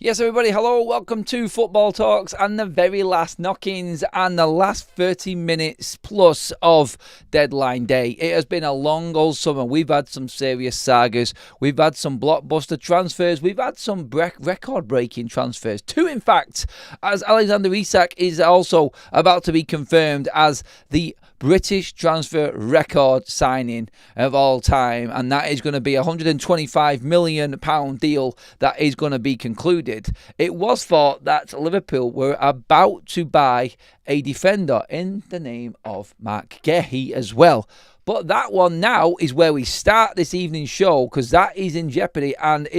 Yes, everybody, hello, welcome to Football Talks and the very last knock-ins and the last 30 minutes plus of deadline day. It has been a long old summer. We've had some serious sagas. We've had some blockbuster transfers. We've had some record-breaking transfers. Two, in fact, as Alexander Isak is also about to be confirmed as the British transfer record signing of all time, and that is going to be a £125 million deal that is going to be concluded. It was thought that Liverpool were about to buy a defender in the name of Mark Gehi as well. But that one now is where we start this evening's show, because that is in jeopardy and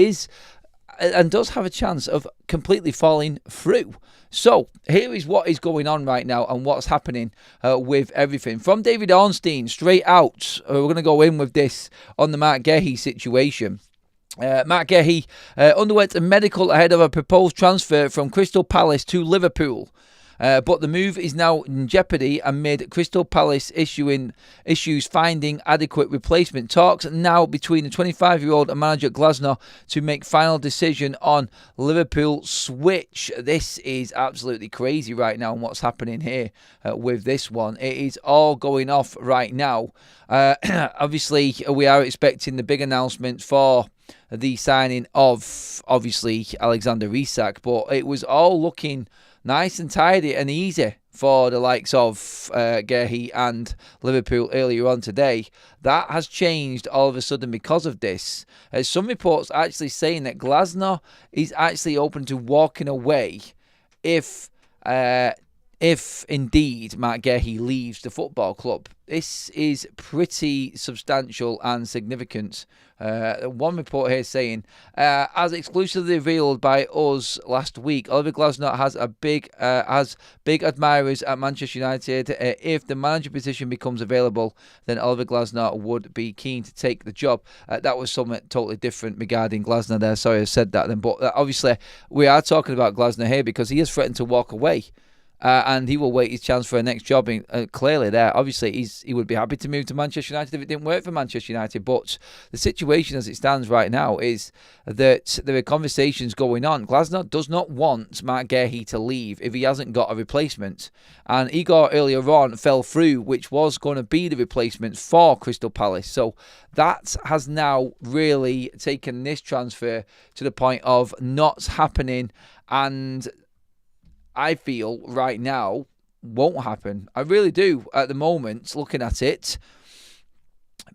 does have a chance of completely falling through. So here is what is going on right now and what's happening with everything. From David Ornstein, straight out, we're going to go in with this on the Mark Gehi situation. Mark Gehi underwent a medical ahead of a proposed transfer from Crystal Palace to Liverpool. But the move is now in jeopardy amid Crystal Palace issues finding adequate replacement. Talks now between the 25-year-old and manager Glasner to make final decision on Liverpool switch. This is absolutely crazy right now and what's happening here with this one. It is all going off right now. Obviously, we are expecting the big announcement for the signing of, obviously, Alexander Isak, but it was all looking nice and tidy and easy for the likes of Gehi and Liverpool earlier on today. That has changed all of a sudden because of this. Some reports actually saying that Glasner is actually open to walking away if indeed Mark Gehi leaves the football club. This is pretty substantial and significant. One report here saying, as exclusively revealed by us last week, Oliver Glasner has big admirers at Manchester United. If the manager position becomes available, then Oliver Glasner would be keen to take the job. That was something totally different regarding Glasner there. Sorry I said that then. But obviously, we are talking about Glasner here because he has threatened to walk away. And he will wait his chance for a next job. Clearly there, obviously, he would be happy to move to Manchester United if it didn't work for Manchester United. But the situation as it stands right now is that there are conversations going on. Glasner does not want Mark Gehi to leave if he hasn't got a replacement. And Igor earlier on fell through, which was going to be the replacement for Crystal Palace. So that has now really taken this transfer to the point of not happening, and I feel right now won't happen. I really do at the moment, looking at it.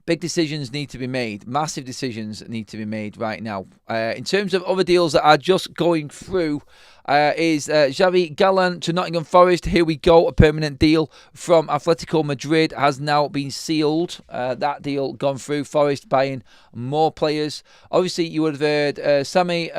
Big decisions need to be made. Massive decisions need to be made right now. In terms of other deals that are just going through, is Xavi Galán to Nottingham Forest. Here we go. A permanent deal from Atletico Madrid has now been sealed. That deal gone through. Forest buying more players. Obviously, you would have heard Sami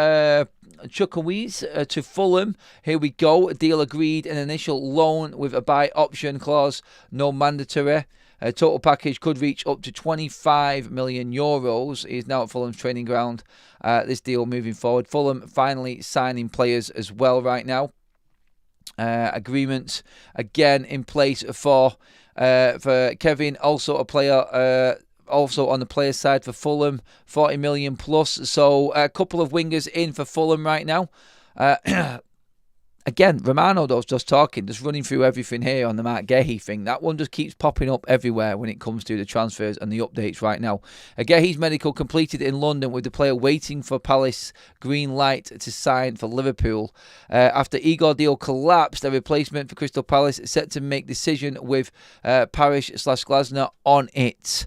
Chukwueze to Fulham. Here we go. A deal agreed. An initial loan with a buy option clause. No mandatory. Total package could reach up to €25 million. He is now at Fulham's training ground. This deal moving forward. Fulham finally signing players as well right now. Agreements again in place for Kevin, also a player. Also on the player side for Fulham, 40 million plus. So a couple of wingers in for Fulham right now. Again, Romano, though, just talking, just running through everything here on the Mark Gehi thing. That one just keeps popping up everywhere when it comes to the transfers and the updates right now. Gehi's medical completed in London with the player waiting for Palace green light to sign for Liverpool. After Igor deal collapsed, a replacement for Crystal Palace is set to make decision with Parish/Glasner on it.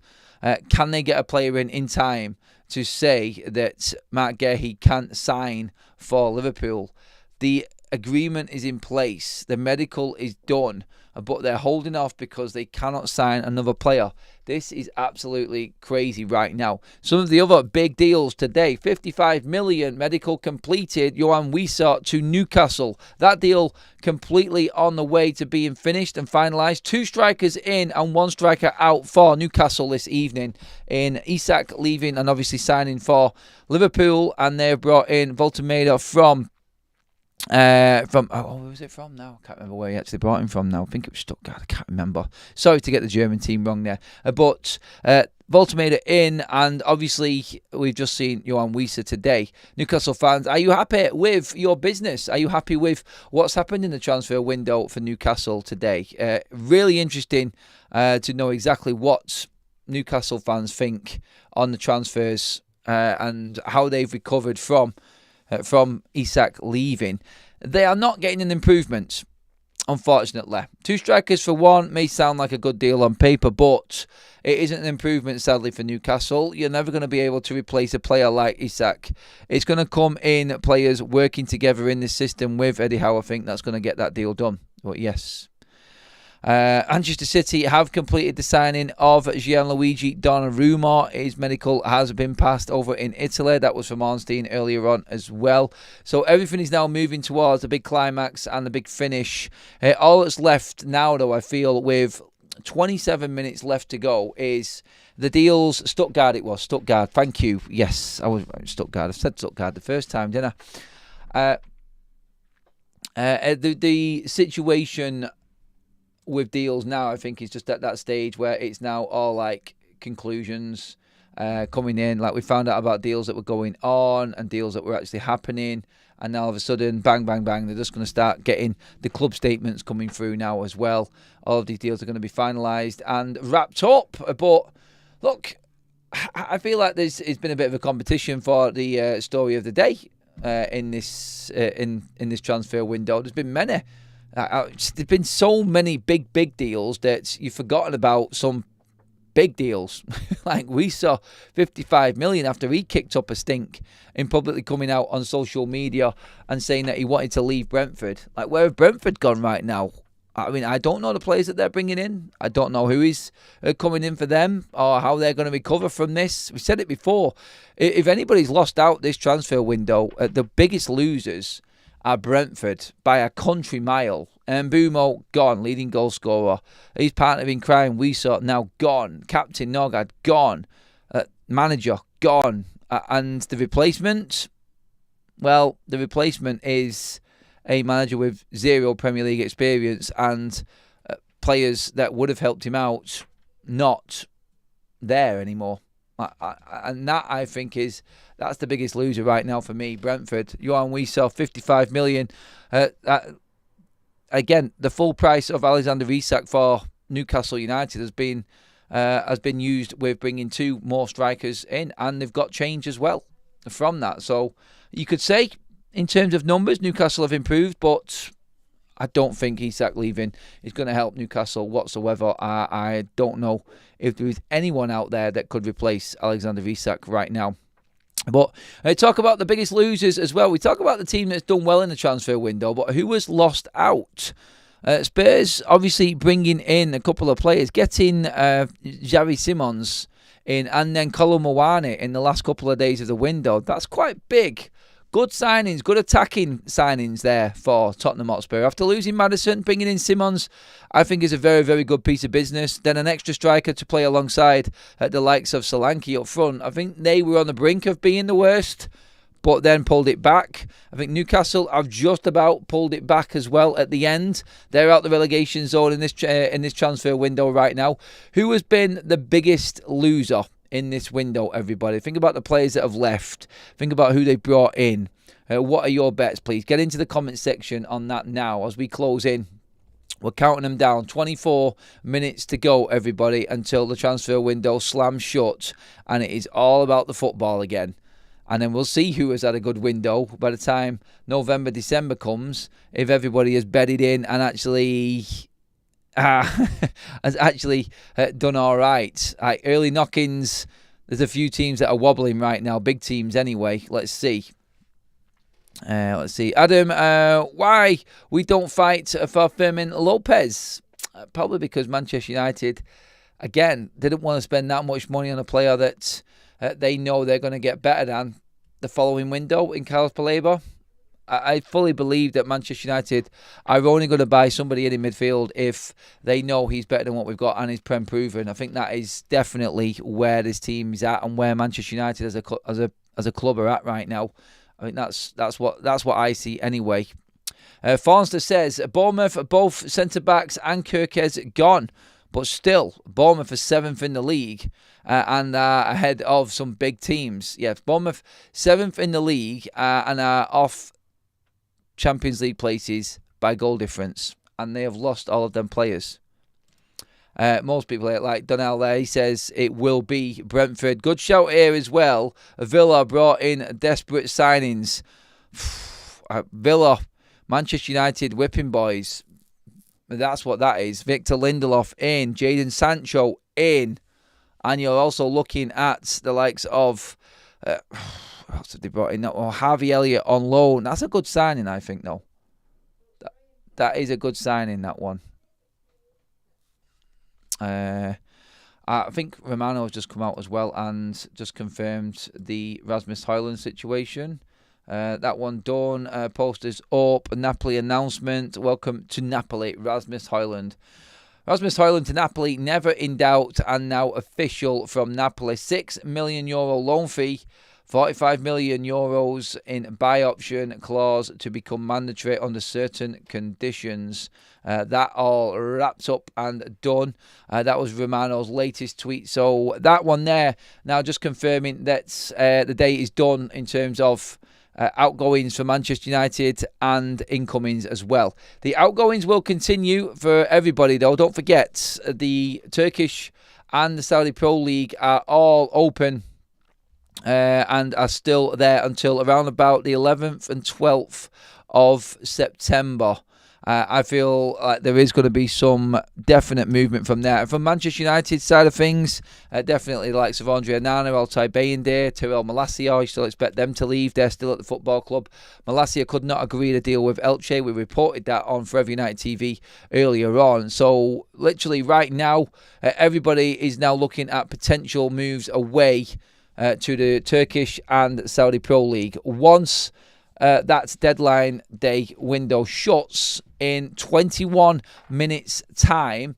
Can they get a player in time to say that Mark Gehi can't sign for Liverpool? The agreement is in place. The medical is done, but they're holding off because they cannot sign another player. This is absolutely crazy right now. Some of the other big deals today. 55 million medical completed. Yohan Wissa to Newcastle. That deal completely on the way to being finished and finalised. 2 strikers in and 1 striker out for Newcastle this evening. In Isak leaving and obviously signing for Liverpool. And they've brought in Voltemeda from Where was it from now? I can't remember where he actually brought him from now. I think it was Stuttgart. I can't remember. Sorry to get the German team wrong there. But Volta made it in, and obviously we've just seen Johan Wieser today. Newcastle fans, are you happy with your business? Are you happy with what's happened in the transfer window for Newcastle today? Really interesting to know exactly what Newcastle fans think on the transfers and how they've recovered from Isak leaving. They are not getting an improvement, unfortunately. 2 strikers for 1 may sound like a good deal on paper, but it isn't an improvement, sadly, for Newcastle. You're never going to be able to replace a player like Isak. It's going to come in players working together in this system with Eddie Howe. I think that's going to get that deal done. But yes. Manchester City have completed the signing of Gianluigi Donnarumma. His medical has been passed over in Italy. That was from Ornstein earlier on as well. So everything is now moving towards the big climax and the big finish. All that's left now, though, I feel, with 27 minutes left to go, is the deals. Stuttgart it was. Stuttgart. Thank you. Yes, I was Stuttgart. I said Stuttgart the first time, didn't I? The situation with deals now, I think, is just at that stage where it's now all like conclusions coming in. Like, we found out about deals that were going on and deals that were actually happening, and now all of a sudden, bang, bang, bang, they're just going to start getting the club statements coming through now as well. All of these deals are going to be finalised and wrapped up. But look, I feel like it's been a bit of a competition for the story of the day in this transfer window. There's been many. There's been so many big deals that you've forgotten about some big deals. Like, we saw 55 million after he kicked up a stink in publicly coming out on social media and saying that he wanted to leave Brentford. Like, where have Brentford gone right now? I mean, I don't know the players that they're bringing in. I don't know who is coming in for them or how they're going to recover from this. We said it before. If anybody's lost out this transfer window, the biggest losers are Brentford by a country mile. And Mbumo gone, leading goal scorer. His partner in crime, Wiesel, now gone. Captain Norgard gone. Manager gone. And the replacement? Well, the replacement is a manager with 0 Premier League experience and players that would have helped him out not there anymore. And that, I think, that's the biggest loser right now for me. Brentford. Johan Wiesel, 55 million. Again, the full price of Alexander Isak for Newcastle United has been used with bringing 2 more strikers in, and they've got change as well from that. So you could say, in terms of numbers, Newcastle have improved, but I don't think Isak leaving is going to help Newcastle whatsoever. I don't know if there is anyone out there that could replace Alexander Isak right now. But talk about the biggest losers as well. We talk about the team that's done well in the transfer window, but who has lost out? Spurs obviously bringing in a couple of players, getting Xavi Simons in and then Kolo Muani in the last couple of days of the window. That's quite big. Good signings, good attacking signings there for Tottenham Hotspur. After losing Maddison, bringing in Simons, I think is a very, very good piece of business. Then an extra striker to play alongside the likes of Solanke up front. I think they were on the brink of being the worst, but then pulled it back. I think Newcastle have just about pulled it back as well at the end. They're out the relegation zone in this transfer window right now. Who has been the biggest loser in this window, everybody? Think about the players that have left. Think about who they brought in. What are your bets, please? Get into the comment section on that now as we close in. We're counting them down. 24 minutes to go, everybody, until the transfer window slams shut and it is all about the football again. And then we'll see who has had a good window by the time November, December comes, if everybody has bedded in and actually has actually done all right. Early knock-ins, there's a few teams that are wobbling right now. Big teams anyway. Let's see. Adam, why we don't fight for Fermin Lopez? Probably because Manchester United, again, didn't want to spend that much money on a player that they know they're going to get better than the following window in Carlos Paleba. I fully believe that Manchester United are only going to buy somebody in midfield if they know he's better than what we've got and he's Prem proven. I think that is definitely where this team is at and where Manchester United as a club are at right now. I think that's what I see anyway. Forster says, Bournemouth, both centre-backs and Kirkes gone. But still, Bournemouth are 7th in the league and are ahead of some big teams. Yes, Bournemouth 7th in the league and are off Champions League places by goal difference. And they have lost all of them players. Most people like Donnell there, he says it will be Brentford. Good shout here as well. Villa brought in desperate signings. Villa, Manchester United whipping boys. That's what that is. Victor Lindelof in. Jadon Sancho in. And you're also looking at the likes of... what else have they brought in? Harvey Elliott on loan. That's a good signing, I think, though. That is a good signing, that one. I think Romano has just come out as well and just confirmed the Rasmus Højlund situation. That one done. Posters up. Napoli announcement. Welcome to Napoli, Rasmus Højlund. Rasmus Højlund to Napoli, never in doubt, and now official from Napoli. €6 million loan fee, €45 million in buy option clause to become mandatory under certain conditions. That all wrapped up and done. That was Romano's latest tweet. So that one there, now just confirming that the date is done in terms of outgoings for Manchester United and incomings as well. The outgoings will continue for everybody though. Don't forget, the Turkish and the Saudi Pro League are all open and are still there until around about the 11th and 12th of September. I feel like there is going to be some definite movement from there. From Manchester United side of things, definitely the likes of Andre Onana, Altay Bayındır, Tyrell Malacia. I still expect them to leave. They're still at the football club. Malacia could not agree to deal with Elche. We reported that on Forever United TV earlier on. So literally right now, everybody is now looking at potential moves away to the Turkish and Saudi Pro League. Once that deadline day window shuts in 21 minutes time,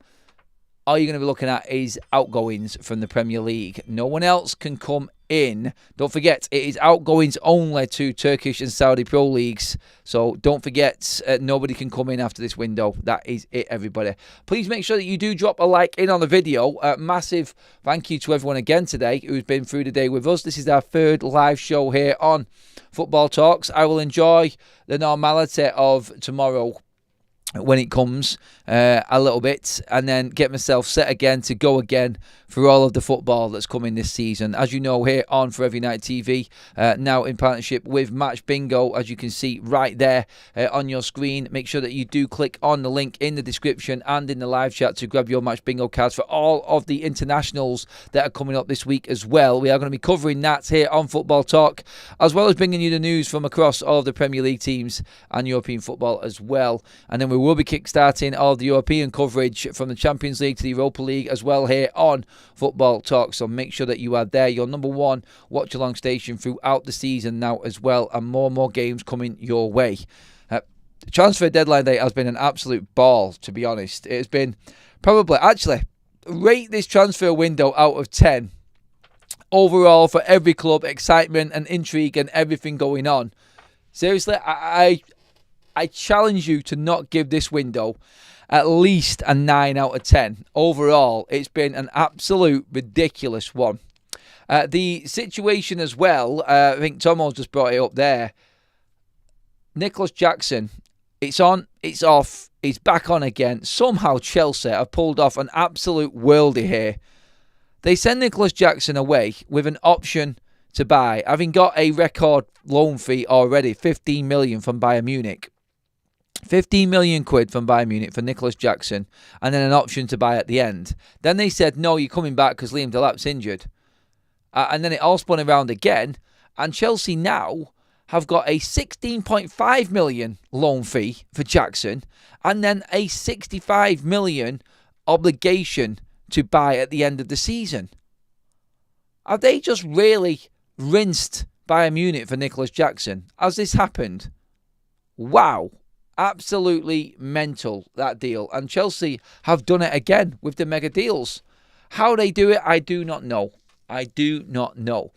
all you're going to be looking at is outgoings from the Premier League. No one else can come in. Don't forget, it is outgoings only to Turkish and Saudi Pro Leagues. So don't forget, nobody can come in after this window. That is it, everybody. Please make sure that you do drop a like in on the video. Massive thank you to everyone again today who's been through the day with us. This is our third live show here on Football Talks. I will enjoy the normality of tomorrow when it comes a little bit, and then get myself set again to go again for all of the football that's coming this season. As you know, here on Forever United TV, now in partnership with Match Bingo, as you can see right there on your screen. Make sure that you do click on the link in the description and in the live chat to grab your Match Bingo cards for all of the internationals that are coming up this week as well. We are going to be covering that here on Football Talk, as well as bringing you the news from across all of the Premier League teams and European football as well. And then we will be kickstarting all of the European coverage from the Champions League to the Europa League as well here on Football Talk. So make sure that you are there, your number one watch-along station throughout the season now as well, and more games coming your way. The transfer deadline day has been an absolute ball, to be honest. It has been probably, actually, rate this transfer window out of 10. Overall, for every club, excitement and intrigue and everything going on. Seriously, I challenge you to not give this window at least a 9 out of 10. Overall, it's been an absolute ridiculous one. The situation as well, I think Tomo's just brought it up there. Nicholas Jackson, it's on, it's off, it's back on again. Somehow Chelsea have pulled off an absolute worldie here. They send Nicholas Jackson away with an option to buy, having got a record loan fee already, 15 million from Bayern Munich. 15 million quid from Bayern Munich for Nicholas Jackson, and then an option to buy at the end. Then they said, no, you're coming back because Liam Delap's injured. And then it all spun around again, and Chelsea now have got a 16.5 million loan fee for Jackson, and then a 65 million obligation to buy at the end of the season. Have they just really rinsed Bayern Munich for Nicholas Jackson? Has this happened? Wow. Absolutely mental, that deal. And Chelsea have done it again with the mega deals. How they do it, I do not know. I do not know.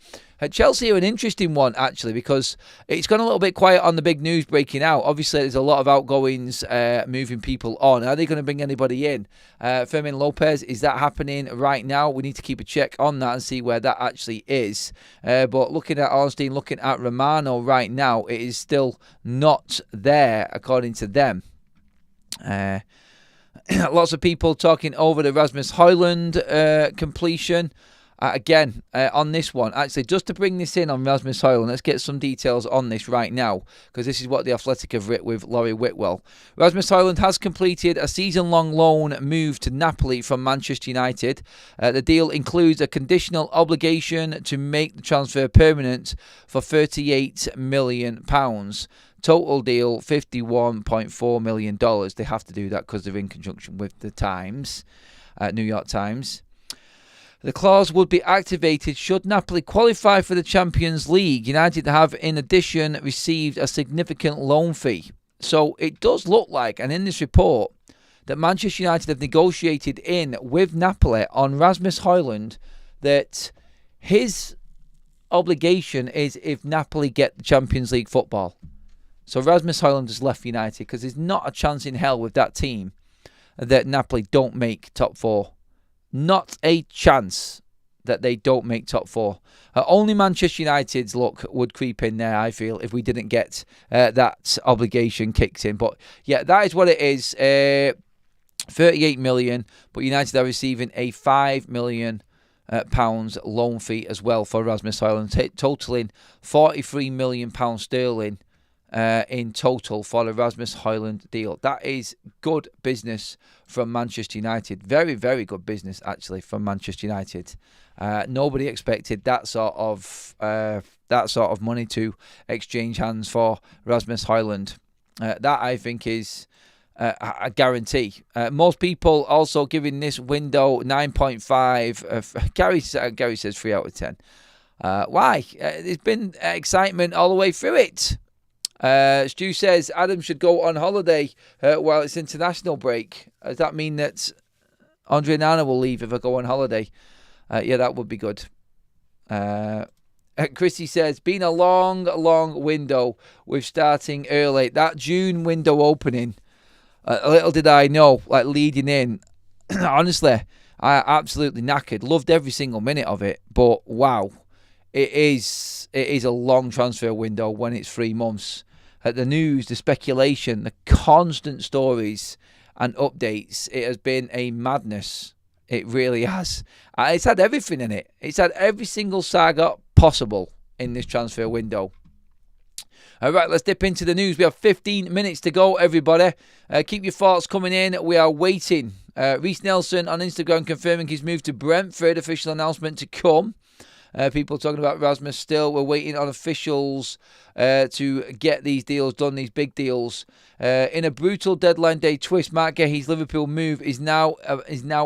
Chelsea are an interesting one, actually, because it's gone a little bit quiet on the big news breaking out. Obviously, there's a lot of outgoings, moving people on. Are they going to bring anybody in? Fermin Lopez, is that happening right now? We need to keep a check on that and see where that actually is. But looking at Ornstein, looking at Romano right now, it is still not there, according to them. Lots of people talking over the Rasmus Højlund completion. Again, on this one, actually, just to bring this in on Rasmus Højlund, let's get some details on this right now, because this is what The Athletic have written with Laurie Whitwell. Rasmus Højlund has completed a season-long loan move to Napoli from Manchester United. The deal includes a conditional obligation to make the transfer permanent for £38 million. Total deal, $51.4 million. They have to do that because they're in conjunction with the Times, New York Times. The clause would be activated should Napoli qualify for the Champions League. United have, in addition, received a significant loan fee. So it does look like, and in this report, that Manchester United have negotiated in with Napoli on Rasmus Højlund that his obligation is if Napoli get the Champions League football. So Rasmus Højlund has left United because there's not a chance in hell with that team that Napoli don't make top four. Not a chance that they don't make top four. Only Manchester United's luck would creep in there, I feel, if we didn't get that obligation kicked in. But yeah, that is what it is. 38 million, but United are receiving a £5 million pounds loan fee as well for Rasmus Højlund, totaling £43 million sterling in total for the Rasmus Højlund deal. That is good business from Manchester United. Very, very good business, actually, from Manchester United. Nobody expected that sort of money to exchange hands for Rasmus Højlund. That, I think, is a guarantee. Most people also giving this window 9.5. Gary says 3 out of 10. Why? There's been excitement all the way through it. Stu says Adam should go on holiday while it's international break. Does that mean that Andre Nana will leave if I go on holiday? Yeah, that would be good. Chrissy says, been a long, long window with starting early. That June window opening, little did I know, like leading in, honestly, I absolutely knackered. Loved every single minute of it, but wow, it is a long transfer window when it's 3 months. The news, the speculation, the constant stories and updates, it has been a madness. It really has. It's had everything in it. It's had every single saga possible in this transfer window. All right, let's dip into the news. We have 15 minutes to go, everybody. Keep your thoughts coming in. We are waiting. Reece Nelson on Instagram confirming his move to Brentford. Official announcement to come. People talking about Rasmus still. We're waiting on officials to get these deals done, these big deals. In a brutal deadline day twist, Mark Gehi's Liverpool move is now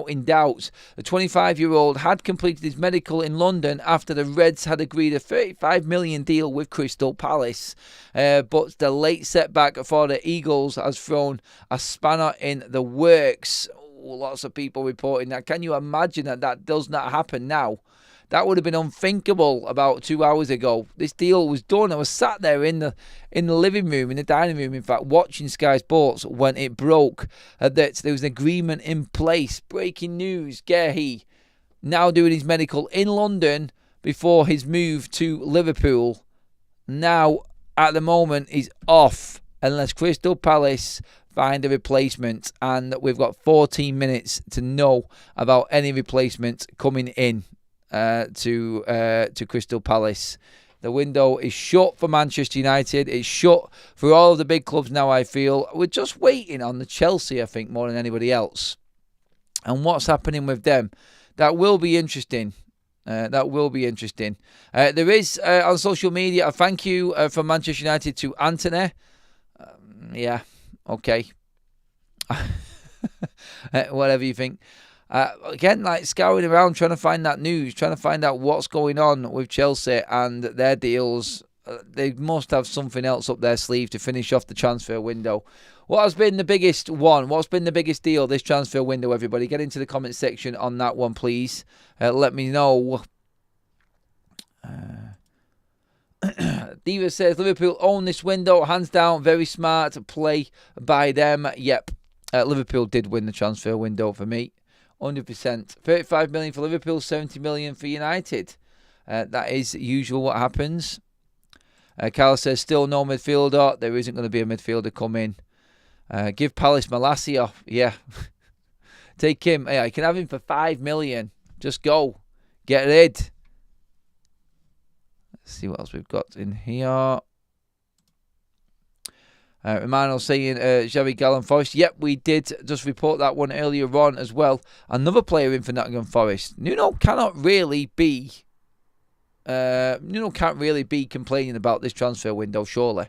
in doubt. The 25-year-old had completed his medical in London after the Reds had agreed a £35 million deal with Crystal Palace. But the late setback for the Eagles has thrown a spanner in the works. Lots of people reporting that. Can you imagine that does not happen now? That would have been unthinkable about 2 hours ago. This deal was done. I was sat there in the living room, in the dining room, in fact, watching Sky Sports when it broke that there was an agreement in place. Breaking news, Gehi now doing his medical in London before his move to Liverpool. Now, at the moment, he's off unless Crystal Palace find a replacement, and we've got 14 minutes to know about any replacement coming in to Crystal Palace. The window is shut for Manchester United. It's shut for all of the big clubs now, I feel. We're just waiting on the Chelsea, I think, more than anybody else. And what's happening with them? That will be interesting. There is, on social media, a thank you from Manchester United to Anthony. Yeah, okay. Whatever you think. Again, like scouring around, trying to find that news, trying to find out what's going on with Chelsea and their deals. They must have something else up their sleeve to finish off the transfer window. What has been the biggest one? What's been the biggest deal this transfer window, everybody? Get into the comment section on that one, please. Let me know. Diva says Liverpool own this window, hands down. Very smart play by them. Yep, Liverpool did win the transfer window for me, 100%. 35 million for Liverpool, 70 million for United. That is usual what happens. Carl says still no midfielder. There isn't going to be a midfielder come in. Give Palace Malacia. Yeah, take him. Yeah, I can have him for 5 million. Just go, get rid. Let's see what else we've got in here. Emmanuel saying Xavi Gallen Forest. Yep, we did just report that one earlier on as well. Another player in for Nottingham Forest. Nuno can't really be complaining about this transfer window, surely.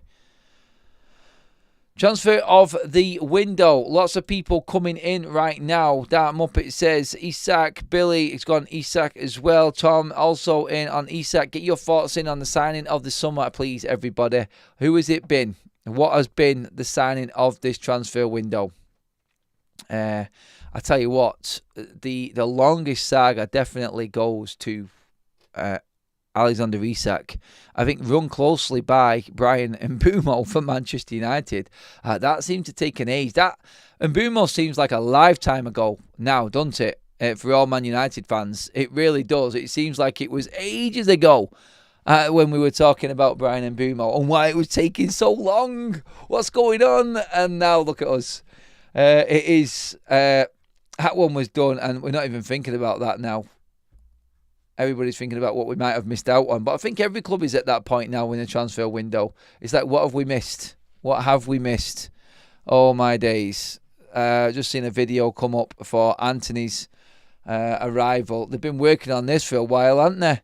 Transfer of the window. Lots of people coming in right now. Dark Muppet says Isak, Billy. It's gone Isak as well. Tom also in on Isak. Get your thoughts in on the signing of the summer, please, everybody. Who has it been? What has been the signing of this transfer window? I tell you what, the longest saga definitely goes to Alexander Isak. I think run closely by Brian Mbeumo for Manchester United. That seemed to take an age. That Mbeumo seems like a lifetime ago now, doesn't it? For all Man United fans, it really does. It seems like it was ages ago when we were talking about Brian Mbeumo and why it was taking so long. What's going on? And now look at us. It is that one was done, and we're not even thinking about that now. Everybody's thinking about what we might have missed out on. But I think every club is at that point now in the transfer window. It's like, what have we missed? What have we missed? Oh, my days. Just seen a video come up for Anthony's arrival. They've been working on this for a while, haven't they?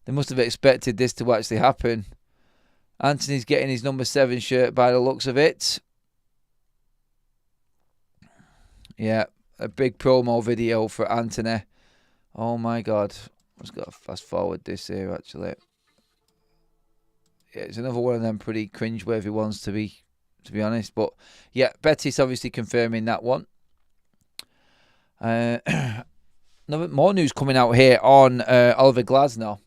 They must have expected this to actually happen. Anthony's getting his number 7 shirt by the looks of it. Yeah, a big promo video for Anthony. Oh, my God. I've got to fast forward this here, actually. Yeah, it's another one of them pretty cringe-worthy ones, to be honest. But, yeah, Betis obviously confirming that one. More news coming out here on Oliver Glasner.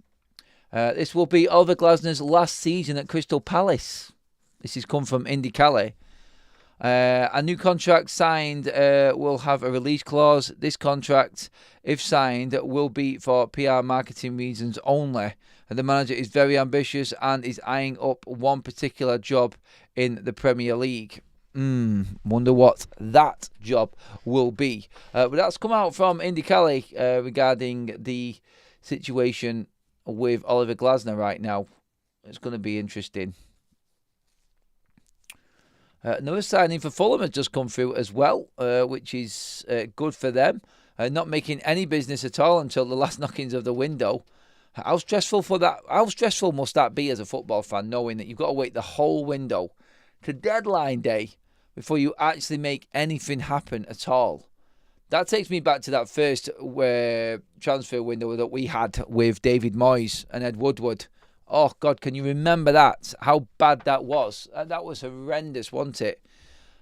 This will be Oliver Glasner's last season at Crystal Palace. This has come from Indy Calais. A new contract signed will have a release clause. This contract, if signed, will be for PR marketing reasons only. And the manager is very ambitious and is eyeing up one particular job in the Premier League. Wonder what that job will be. But that's come out from Indy Calais regarding the situation with Oliver Glasner right now. It's going to be interesting. Another signing for Fulham has just come through as well, which is good for them. Not making any business at all until the last knockings of the window. How stressful must that be as a football fan, knowing that you've got to wait the whole window to deadline day before you actually make anything happen at all? That takes me back to that first transfer window that we had with David Moyes and Ed Woodward. Oh, God, can you remember that? How bad that was? That was horrendous, wasn't it?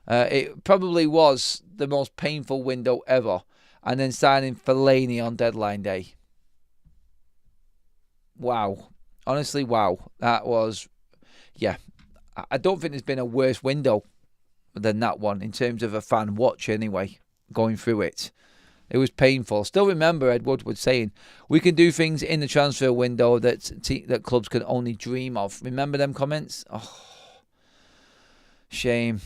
It probably was the most painful window ever. And then signing Fellaini on deadline day. Wow. Honestly, wow. That was, yeah. I don't think there's been a worse window than that one in terms of a fan watch anyway, going through it. It was painful. Still remember Ed Woodward saying, we can do things in the transfer window that clubs can only dream of. Remember them comments? Oh, shame.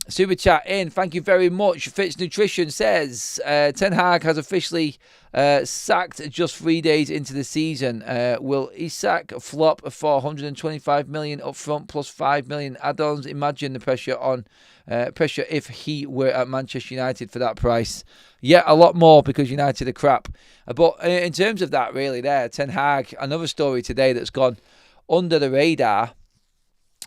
Super chat in. Thank you very much. Fitz Nutrition says, Ten Hag has officially sacked just 3 days into the season. Will Isak flop for 125 million up front plus 5 million add-ons? Imagine the pressure if he were at Manchester United for that price. Yeah, a lot more because United are crap. But in terms of that, really, there, Ten Hag, another story today that's gone under the radar,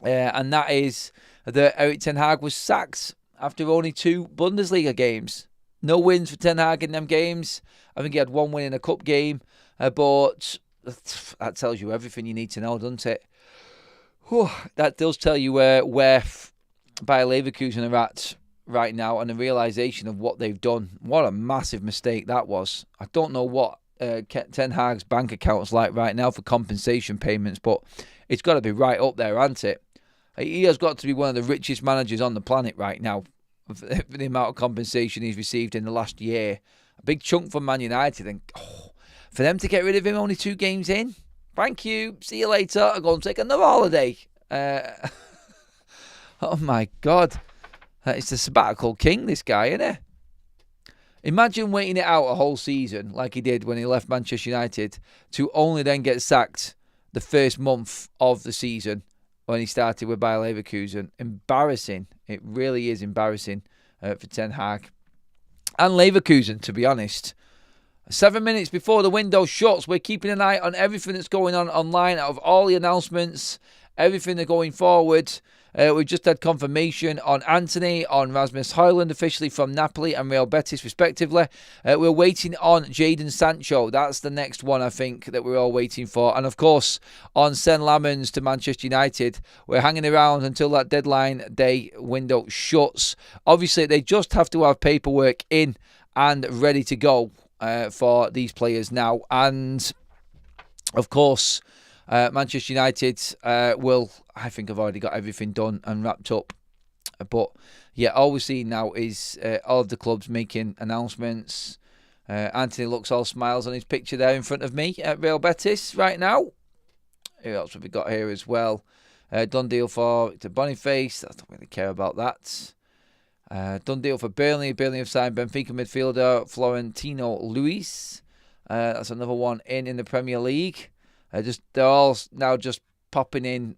and that is that Eric Ten Hag was sacked after only 2 Bundesliga games. No wins for Ten Hag in them games. I think he had 1 win in a cup game, but that tells you everything you need to know, doesn't it? Whew, that does tell you where Bayer Leverkusen are at right now and the realisation of what they've done. What a massive mistake that was. I don't know what Ten Hag's bank account's like right now for compensation payments, but it's got to be right up there, hasn't it? He has got to be one of the richest managers on the planet right now for the amount of compensation he's received in the last year. A big chunk from Man United, and for them to get rid of him only 2 games in, thank you, see you later, I'll go and take another holiday. Oh my God. It's the sabbatical king, this guy, isn't he? Imagine waiting it out a whole season like he did when he left Manchester United to only then get sacked the first month of the season when he started with Bayer Leverkusen. Embarrassing. It really is embarrassing for Ten Hag. And Leverkusen, to be honest. 7 minutes before the window shuts, we're keeping an eye on everything that's going on online, out of all the announcements, everything that's going forward. We've just had confirmation on Anthony, on Rasmus Højlund, officially from Napoli and Real Betis, respectively. We're waiting on Jadon Sancho. That's the next one, I think, that we're all waiting for. And, of course, on Sen Lammens to Manchester United. We're hanging around until that deadline day window shuts. Obviously, they just have to have paperwork in and ready to go for these players now. And, of course, Manchester United will, I think, have already got everything done and wrapped up. But, yeah, all we're seeing now is all of the clubs making announcements. Anthony looks all smiles on his picture there in front of me at Real Betis right now. Who else have we got here as well? Done deal for Victor Boniface. I don't really care about that. Done deal for Burnley. Burnley have signed Benfica midfielder Florentino Luis. That's another one in the Premier League. They're all now just popping in.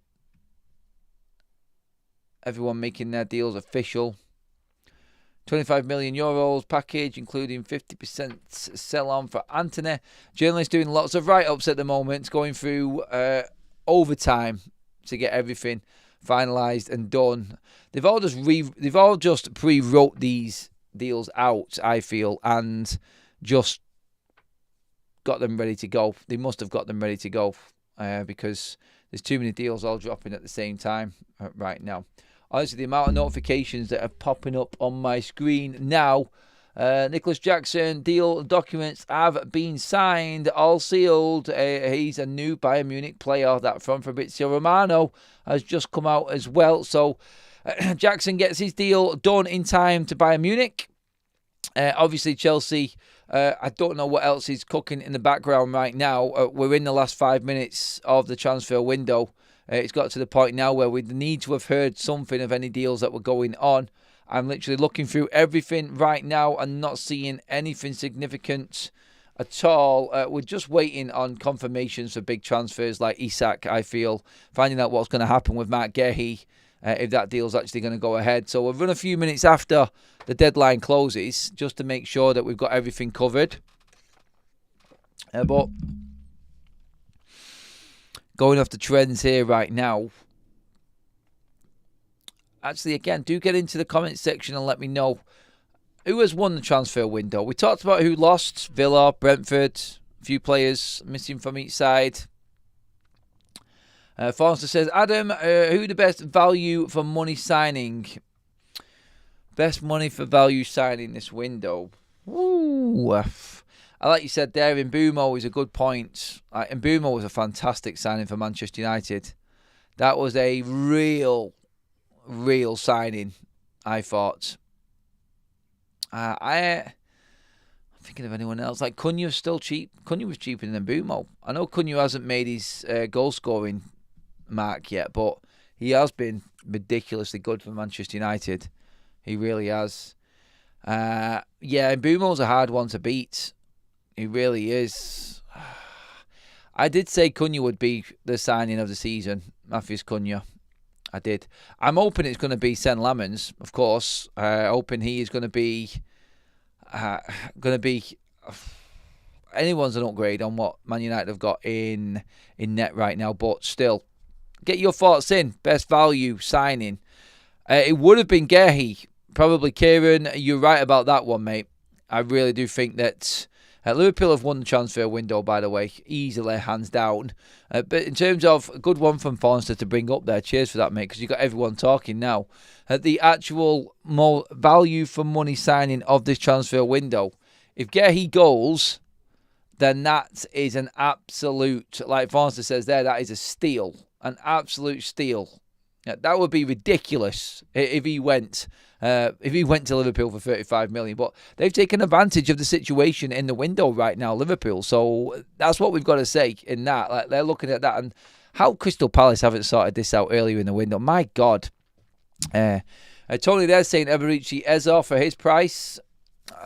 Everyone making their deals official. 25 million euros package, including 50% sell-on for Anthony. Journalists doing lots of write-ups at the moment, going through overtime to get everything finalised and done. They've all just pre-wrote these deals out, I feel, and just got them ready to go. They must have got them ready to go because there's too many deals all dropping at the same time right now. Honestly, the amount of notifications that are popping up on my screen now. Nicholas Jackson, deal documents have been signed, all sealed. He's a new Bayern Munich player. That from Fabrizio Romano has just come out as well. So Jackson gets his deal done in time to Bayern Munich. Obviously, Chelsea, I don't know what else is cooking in the background right now. We're in the last 5 minutes of the transfer window. It's got to the point now where we need to have heard something of any deals that were going on. I'm literally looking through everything right now and not seeing anything significant at all. We're just waiting on confirmations for big transfers like Isak, I feel. Finding out what's going to happen with Matt Gehi, if that deal's actually going to go ahead. So we'll run a few minutes after the deadline closes just to make sure that we've got everything covered. But going off the trends here right now. Actually, again, do get into the comments section and let me know who has won the transfer window. We talked about who lost. Villa, Brentford, a few players missing from each side. Forster says, Adam, who the best value for money signing? Best money for value signing this window. Ooh, like you said there, Mbeumo is a good point. Mbeumo was a fantastic signing for Manchester United. That was a real signing, I thought. I'm thinking of anyone else. Like Cunha's still cheap. Cunha was cheaper than Mbeumo. I know Cunha hasn't made his goal-scoring mark yet, but he has been ridiculously good for Manchester United. He really has. Yeah, Mbeumo's a hard one to beat. He really is. I did say Cunha would be the signing of the season, Matthews Cunha. I did. I'm hoping it's going to be Sen Lammens, of course. Hoping he is going to be anyone's an upgrade on what Man United have got in net right now. But still, get your thoughts in. Best value signing. It would have been Gehi. Probably Kieran. You're right about that one, mate. I really do think that Liverpool have won the transfer window, by the way, easily, hands down. But in terms of a good one from Forster to bring up there, cheers for that, mate, because you've got everyone talking now. The actual more value for money signing of this transfer window. If Gehi goes, then that is an absolute, like Fonster says there, that is a steal. An absolute steal. Yeah, that would be ridiculous if he went to Liverpool for 35 million. But they've taken advantage of the situation in the window right now, Liverpool. So that's what we've got to say in that. Like, they're looking at that and how Crystal Palace haven't sorted this out earlier in the window. My God. Tony there saying Eberici Eza for his price.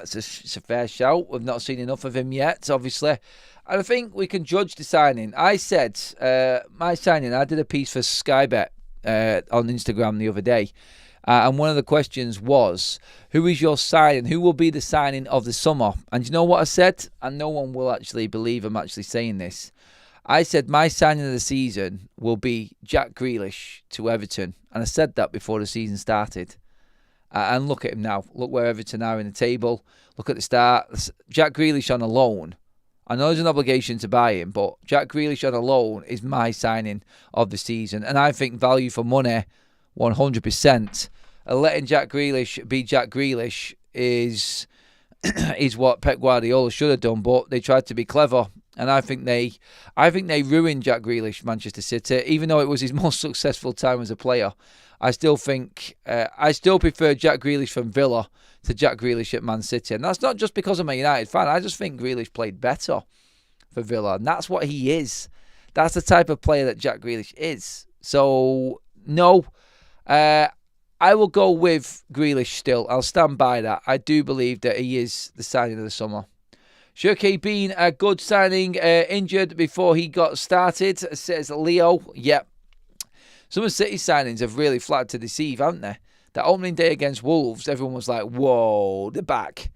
It's a fair shout. We've not seen enough of him yet, obviously. And I think we can judge the signing. I said my signing, I did a piece for Sky Bet on Instagram the other day. And one of the questions was, who is your signing? Who will be the signing of the summer? And you know what I said? And no one will actually believe I'm actually saying this. I said my signing of the season will be Jack Grealish to Everton. And I said that before the season started. And look at him now. Look where Everton are in the table. Look at the start. Jack Grealish on a loan. I know there's an obligation to buy him, but Jack Grealish on a loan is my signing of the season. And I think value for money, 100%. Letting Jack Grealish be Jack Grealish is what Pep Guardiola should have done, but they tried to be clever. And I think they ruined Jack Grealish, Manchester City, even though it was his most successful time as a player. I still prefer Jack Grealish from Villa to Jack Grealish at Man City. And that's not just because I'm a United fan. I just think Grealish played better for Villa. And that's what he is. That's the type of player that Jack Grealish is. So, no. I will go with Grealish still. I'll stand by that. I do believe that he is the signing of the summer. Shirky Bean, a good signing, injured before he got started, says Leo. Yep. Some of City's signings have really flattered to deceive, haven't they? That opening day against Wolves, everyone was like, whoa, they're back.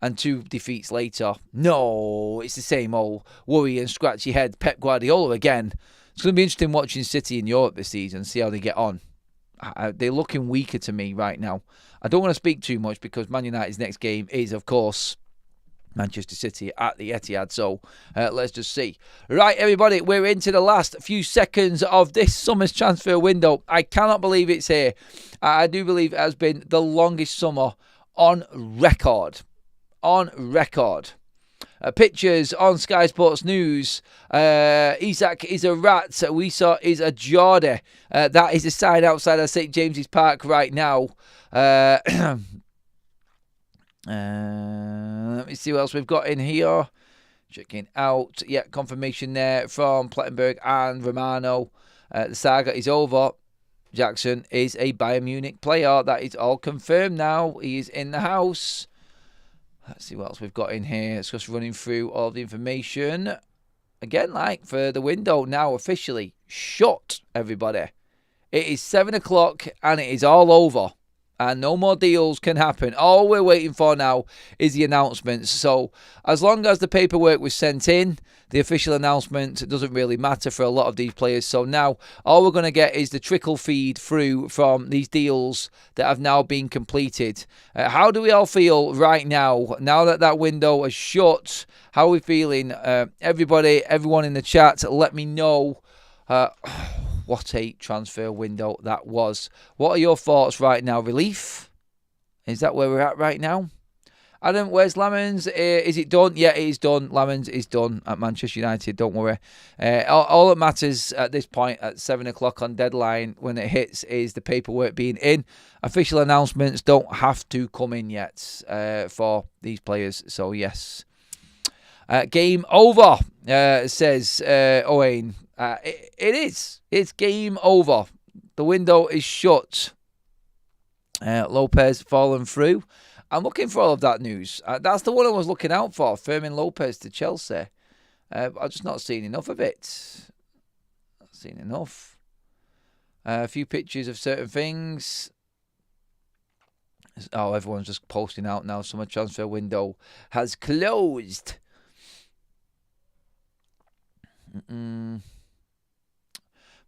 And 2 defeats later, no, it's the same old worry and scratchy head Pep Guardiola again. It's going to be interesting watching City in Europe this season, see how they get on. They're looking weaker to me right now. I don't want to speak too much because Man United's next game is, of course, Manchester City at the Etihad. So let's just see. Right, everybody, we're into the last few seconds of this summer's transfer window. I cannot believe it's here. I do believe it has been the longest summer on record. On record. Pictures on Sky Sports News. Isak is a rat. We saw is a Geordie. That is a sign outside of St James's Park right now. Let me see what else we've got in here. Checking out. Yeah, confirmation there from Plettenberg and Romano. The saga is over. Jackson is a Bayern Munich player. That is all confirmed now. He is in the house. Let's see what else we've got in here. It's just running through all the information. Again, like for the window now officially shut, everybody. It is 7 o'clock and it is all over. And no more deals can happen. All we're waiting for now is the announcements. So as long as the paperwork was sent in, the official announcement doesn't really matter for a lot of these players. So now all we're going to get is the trickle feed through from these deals that have now been completed. How do we all feel right now that that window is shut? How are we feeling? Everybody, everyone in the chat, let me know. What a transfer window that was. What are your thoughts right now? Relief? Is that where we're at right now? Adam, where's Lamens? Is it done? Yeah, it is done. Lamens is done at Manchester United. Don't worry. All that matters at this point at 7 o'clock on deadline when it hits is the paperwork being in. Official announcements don't have to come in yet for these players. So, yes. Game over, says Owain. It is. It's game over. The window is shut. Lopez fallen through. I'm looking for all of that news. That's the one I was looking out for. Fermin Lopez to Chelsea. I've just not seen enough of it. Not seen enough. A few pictures of certain things. Oh, everyone's just posting out now. Summer transfer window has closed.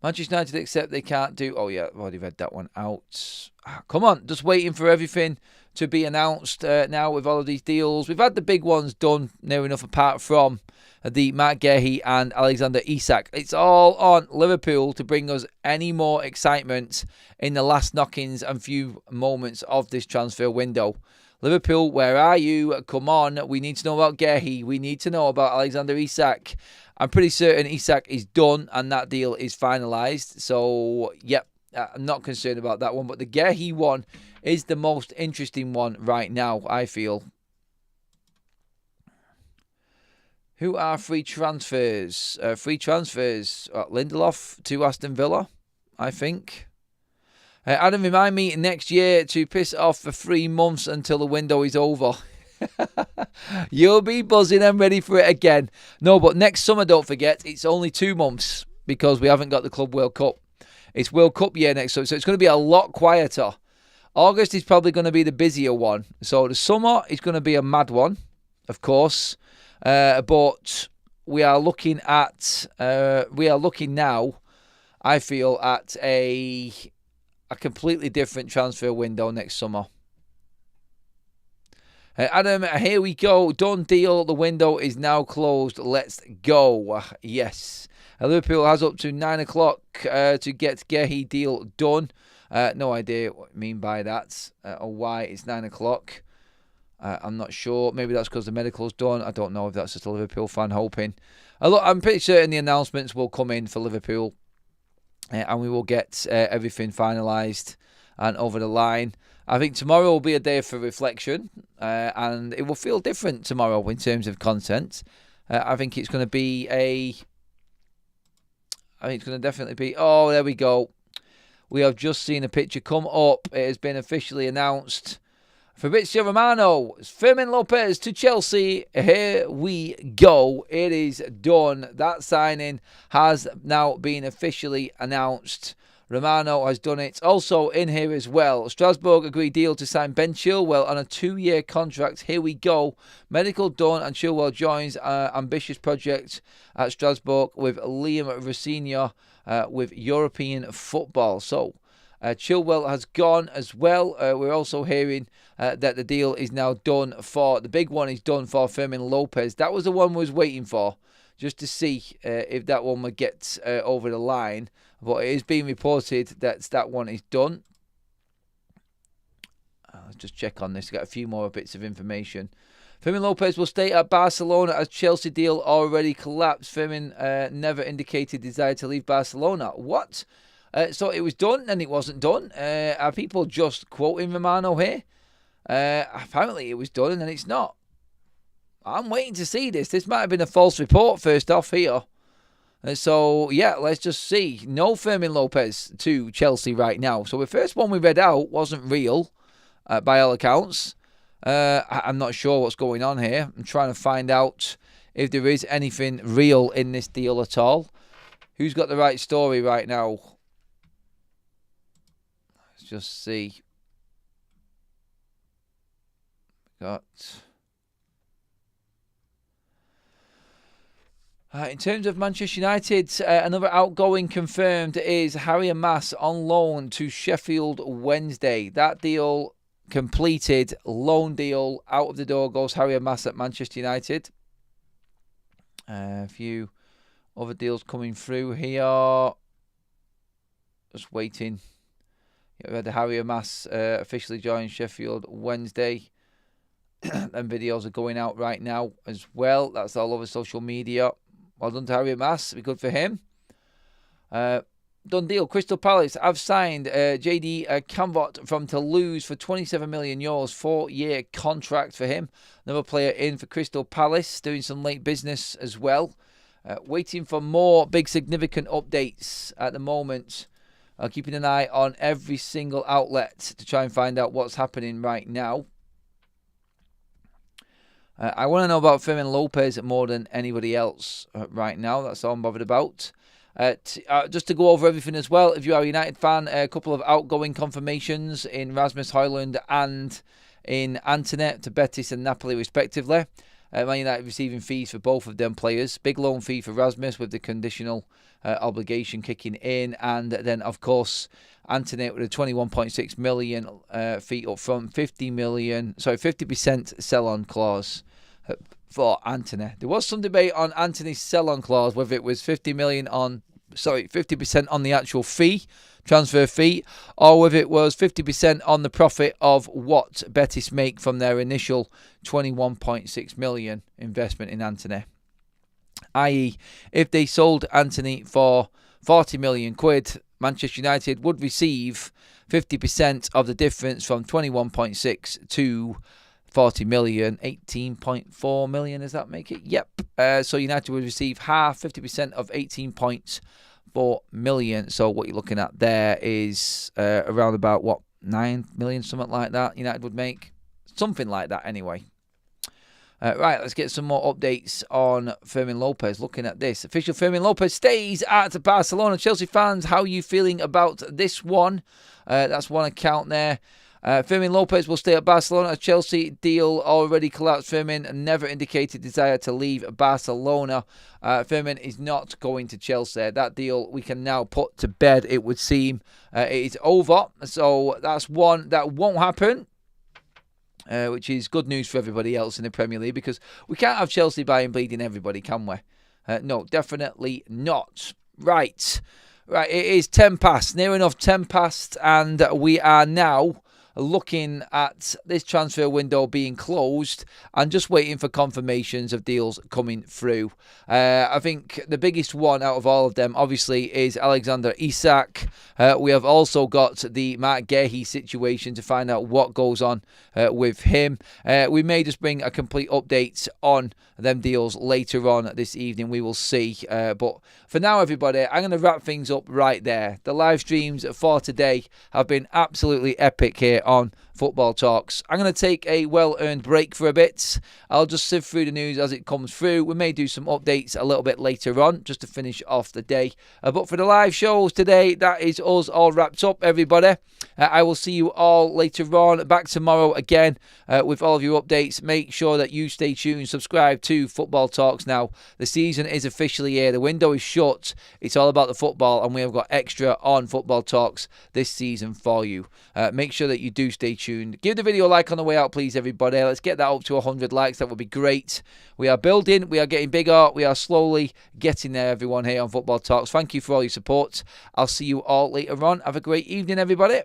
Manchester United accept they can't do... Oh, yeah, I've already read that one out. Come on, just waiting for everything to be announced now with all of these deals. We've had the big ones done near enough apart from the Matt Gehi and Alexander Isak. It's all on Liverpool to bring us any more excitement in the last knockings and few moments of this transfer window. Liverpool, where are you? Come on. We need to know about Gehi. We need to know about Alexander Isak. I'm pretty certain Isak is done and that deal is finalised. So, yep, I'm not concerned about that one. But the Gehi one is the most interesting one right now, I feel. Who are free transfers? Lindelof to Aston Villa, I think. Adam, remind me next year to piss off for 3 months until the window is over. You'll be buzzing and ready for it again. No, but next summer, don't forget, it's only 2 months because we haven't got the Club World Cup. It's World Cup year next summer, so it's going to be a lot quieter. August is probably going to be the busier one. So the summer is going to be a mad one, of course. But we are looking now, I feel, at a completely different transfer window next summer. Adam, here we go. Done deal. The window is now closed. Let's go. Yes. Liverpool has up to 9 o'clock to get Gehi deal done. No idea what I mean by that or why it's 9 o'clock. I'm not sure. Maybe that's because the medical's done. I don't know if that's just a Liverpool fan hoping. Look, I'm pretty certain the announcements will come in for Liverpool and we will get everything finalised and over the line. I think tomorrow will be a day for reflection and it will feel different tomorrow in terms of content. I think it's going to be definitely be... Oh, there we go. We have just seen a picture come up. It has been officially announced. Fabrizio Romano, Fermin Lopez to Chelsea. Here we go. It is done. That signing has now been officially announced. Romano has done it. Also in here as well, Strasbourg agreed deal to sign Ben Chilwell on a 2-year contract. Here we go. Medical done and Chilwell joins ambitious project at Strasbourg with Liam Rosenior with European football. So Chilwell has gone as well. We're also hearing that the deal is now done for, the big one is done for Fermin Lopez. That was the one we was waiting for, just to see if that one would get over the line. But it is being reported that one is done. Let's just check on this. Got a few more bits of information. Fermin Lopez will stay at Barcelona as Chelsea deal already collapsed. Fermin never indicated desire to leave Barcelona. What? So it was done and it wasn't done. Are people just quoting Romano here? Apparently it was done and then it's not. I'm waiting to see this. This might have been a false report first off here. So, yeah, let's just see. No Fermin Lopez to Chelsea right now. So the first one we read out wasn't real, by all accounts. I'm not sure what's going on here. I'm trying to find out if there is anything real in this deal at all. Who's got the right story right now? Let's just see. In terms of Manchester United, another outgoing confirmed is Harry Mass on loan to Sheffield Wednesday. That deal completed, loan deal, out of the door goes Harry Mass at Manchester United. A few other deals coming through here. Just waiting. We had the Harry Mass officially joined Sheffield Wednesday. And videos are going out right now as well. That's all over social media. Well done to Harry Mass. Be good for him. Done deal. Crystal Palace have signed JD Camvot from Toulouse for €27 million. 4-year contract for him. Another player in for Crystal Palace. Doing some late business as well. Waiting for more big significant updates at the moment. Keeping an eye on every single outlet to try and find out what's happening right now. I want to know about Fermin Lopez more than anybody else right now. That's all I'm bothered about. Just to go over everything as well, if you are a United fan, a couple of outgoing confirmations in Rasmus Højlund and in Antonet to Betis and Napoli respectively. Man United receiving fees for both of them players. Big loan fee for Rasmus with the conditional obligation kicking in. And then, of course, Antonet with a 21.6 million fee up front, 50% sell-on clause for Anthony. There was some debate on Anthony's sell-on clause, whether it was 50% on the actual fee transfer fee, or whether it was 50% on the profit of what Betis make from their initial 21.6 million investment in Antony. I.e., if they sold Antony for 40 million quid, Manchester United would receive 50% of the difference from 21.6 to 40 million, 18.4 million. Does that make it? Yep. So United would receive half, 50% of 18.4 million. So what you're looking at there is around about, 9 million, something like that. United would make something like that anyway. Right, let's get some more updates on Fermin Lopez. Looking at this, official Fermin Lopez stays at Barcelona. Chelsea fans, how are you feeling about this one? That's one account there. Fermin Lopez will stay at Barcelona. A Chelsea deal already collapsed. Fermin never indicated desire to leave Barcelona. Fermin is not going to Chelsea. That deal we can now put to bed, it would seem. It is over. So that's one that won't happen. Which is good news for everybody else in the Premier League, because we can't have Chelsea buying bleeding everybody, can we? No, definitely not. Right, it is 10 past, near enough 10 past, and we are now looking at this transfer window being closed and just waiting for confirmations of deals coming through. I think the biggest one out of all of them, obviously, is Alexander Isak. We have also got the Mark Gehi situation to find out what goes on with him. We may just bring a complete update on them deals later on this evening. We will see. But for now, everybody, I'm going to wrap things up right there. The live streams for today have been absolutely epic here on Football Talks. I'm going to take a well-earned break for a bit. I'll just sift through the news as it comes through. We may do some updates a little bit later on just to finish off the day. But for the live shows today, that is us all wrapped up, everybody. I will see you all later on. Back tomorrow again with all of your updates. Make sure that you stay tuned. Subscribe to Football Talks now. The season is officially here. The window is shut. It's all about the football, and we have got extra on Football Talks this season for you. Make sure that you do stay tuned. Give the video a like on the way out, please, everybody. Let's get that up to 100 likes. That would be great. We are building. We are getting bigger. We are slowly getting there, everyone, here on Football Talks. Thank you for all your support. I'll see you all later on. Have a great evening, everybody.